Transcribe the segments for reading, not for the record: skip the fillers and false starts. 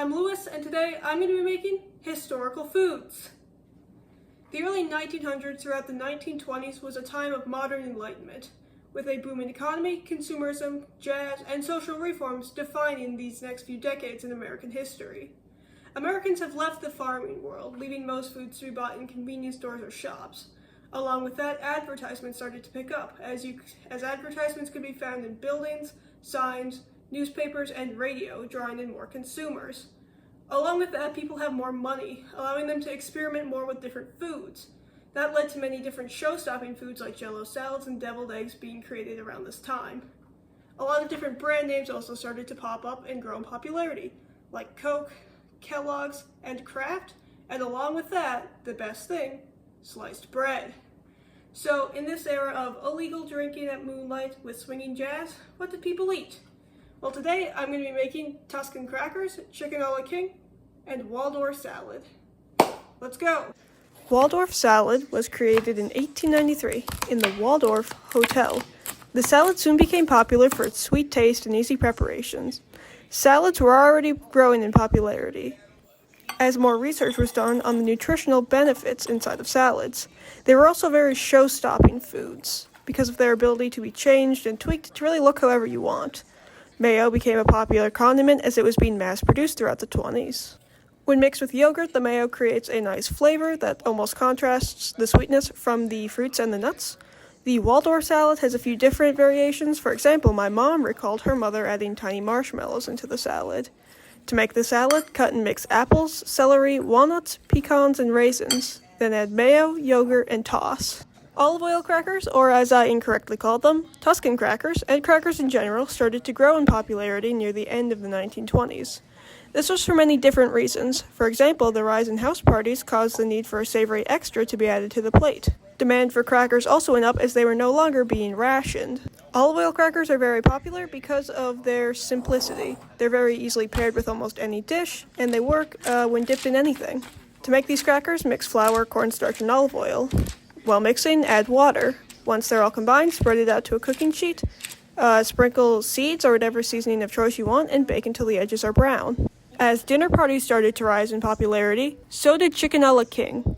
I'm Lewis, and today I'm going to be making historical foods. The early 1900s throughout the 1920s was a time of modern enlightenment, with a booming economy, consumerism, jazz, and social reforms defining these next few decades in American history. Americans have left the farming world, leaving most foods to be bought in convenience stores or shops. Along with that, advertisements started to pick up, as advertisements could be found in buildings, signs, newspapers, and radio, drawing in more consumers. Along with that, people have more money, allowing them to experiment more with different foods. That led to many different show-stopping foods like Jell-O salads and deviled eggs being created around this time. A lot of different brand names also started to pop up and grow in popularity, like Coke, Kellogg's, and Kraft, and along with that, the best thing, sliced bread. So, in this era of illegal drinking at moonlight with swinging jazz, what did people eat? Well, today I'm going to be making Tuscan crackers, chicken a la king, and Waldorf salad. Let's go! Waldorf salad was created in 1893 in the Waldorf Hotel. The salad soon became popular for its sweet taste and easy preparations. Salads were already growing in popularity, as more research was done on the nutritional benefits inside of salads. They were also very show-stopping foods, because of their ability to be changed and tweaked to really look however you want. Mayo became a popular condiment as it was being mass-produced throughout the 20s. When mixed with yogurt, the mayo creates a nice flavor that almost contrasts the sweetness from the fruits and the nuts. The Waldorf salad has a few different variations. For example, my mom recalled her mother adding tiny marshmallows into the salad. To make the salad, cut and mix apples, celery, walnuts, pecans, and raisins. Then add mayo, yogurt, and toss. Olive oil crackers, or as I incorrectly called them, Tuscan crackers, and crackers in general, started to grow in popularity near the end of the 1920s. This was for many different reasons. For example, the rise in house parties caused the need for a savory extra to be added to the plate. Demand for crackers also went up as they were no longer being rationed. Olive oil crackers are very popular because of their simplicity. They're very easily paired with almost any dish, and they work when dipped in anything. To make these crackers, mix flour, cornstarch, and olive oil. While mixing, add water. Once they're all combined, spread it out to a cooking sheet. Sprinkle seeds or whatever seasoning of choice you want, and bake until the edges are brown. As dinner parties started to rise in popularity, so did chicken a la king.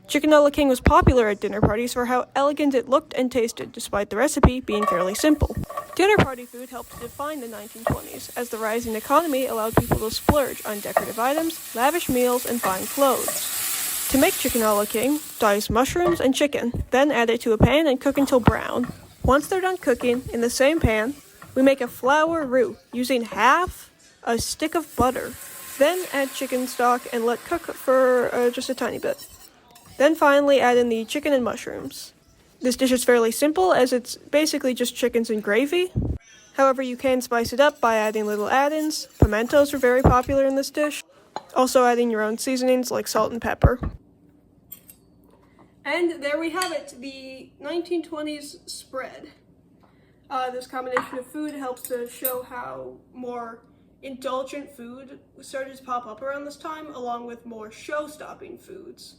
Chicken a la king was popular at dinner parties for how elegant it looked and tasted, despite the recipe being fairly simple. Dinner party food helped to define the 1920s, as the rising economy allowed people to splurge on decorative items, lavish meals, and fine clothes. To make chicken a la king, dice mushrooms and chicken, then add it to a pan and cook until brown. Once they're done cooking, in the same pan, we make a flour roux using half a stick of butter. Then add chicken stock and let cook for just a tiny bit. Then finally add in the chicken and mushrooms. This dish is fairly simple as it's basically just chickens and gravy. However, you can spice it up by adding little add-ins. Pimentos are very popular in this dish. Also adding your own seasonings like salt and pepper. And there we have it, the 1920s spread. This combination of food helps to show how more indulgent food started to pop up around this time, along with more show-stopping foods.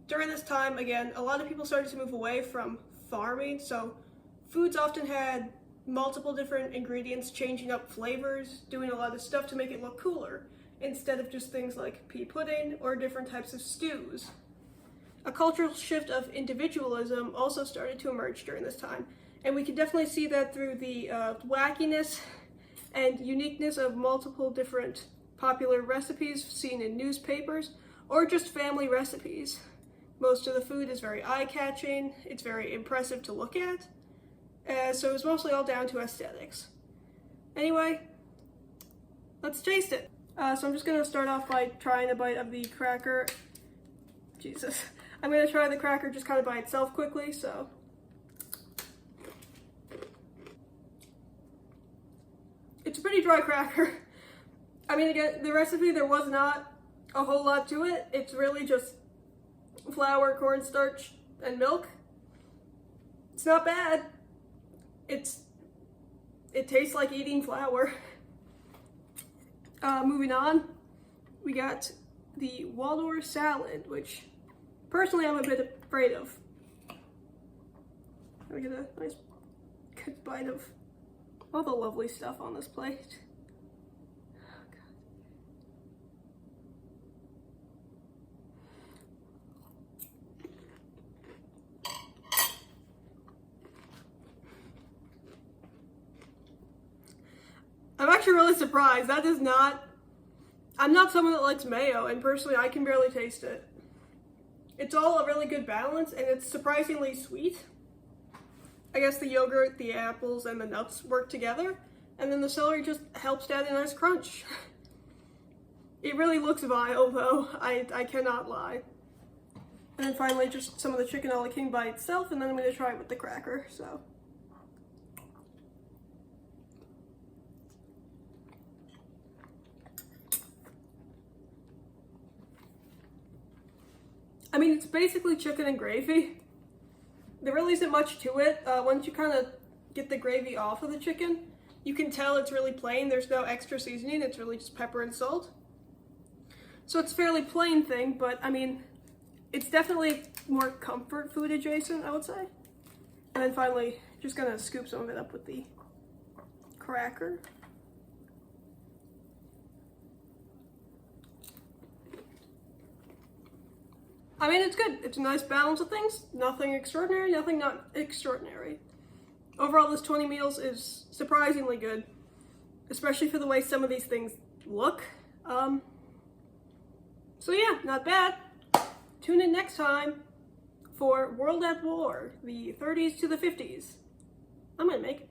During this time, again, a lot of people started to move away from farming, so foods often had multiple different ingredients, changing up flavors, doing a lot of stuff to make it look cooler, instead of just things like pea pudding or different types of stews. A cultural shift of individualism also started to emerge during this time, and we can definitely see that through the wackiness and uniqueness of multiple different popular recipes seen in newspapers, or just family recipes. Most of the food is very eye-catching, it's very impressive to look at, so it's mostly all down to aesthetics. Anyway, let's taste it. So I'm just going to start off by trying a bite of the cracker. Jesus. I'm going to try the cracker just kind of by itself quickly, so. It's a pretty dry cracker. I mean, again, the recipe, there was not a whole lot to it. It's really just flour, cornstarch, and milk. It's not bad. It tastes like eating flour. Moving on, we got the Waldorf salad, which personally I'm a bit afraid of. Let me get a nice good bite of all the lovely stuff on this plate. Oh, God. actually really surprised. That is not, I'm not someone that likes mayo, and personally I can barely taste it. It's all a really good balance, and it's surprisingly sweet. I guess the yogurt, the apples, and the nuts work together, and then the celery just helps to add a nice crunch. It really looks vile though, I cannot lie. And then finally just some of the chicken a la king by itself, and then I'm going to try it with the cracker, so. I mean, it's basically chicken and gravy. There really isn't much to it. Once you kind of get the gravy off of the chicken, you can tell it's really plain. There's no extra seasoning. It's really just pepper and salt. So it's a fairly plain thing, but I mean, it's definitely more comfort food adjacent, I would say. And then finally, just gonna scoop some of it up with the cracker. I mean, it's good. It's a nice balance of things. Nothing extraordinary, nothing not extraordinary. Overall, this 20 meals is surprisingly good, especially for the way some of these things look. So yeah, not bad. Tune in next time for World at War, the 30s to the 50s. I'm gonna make it.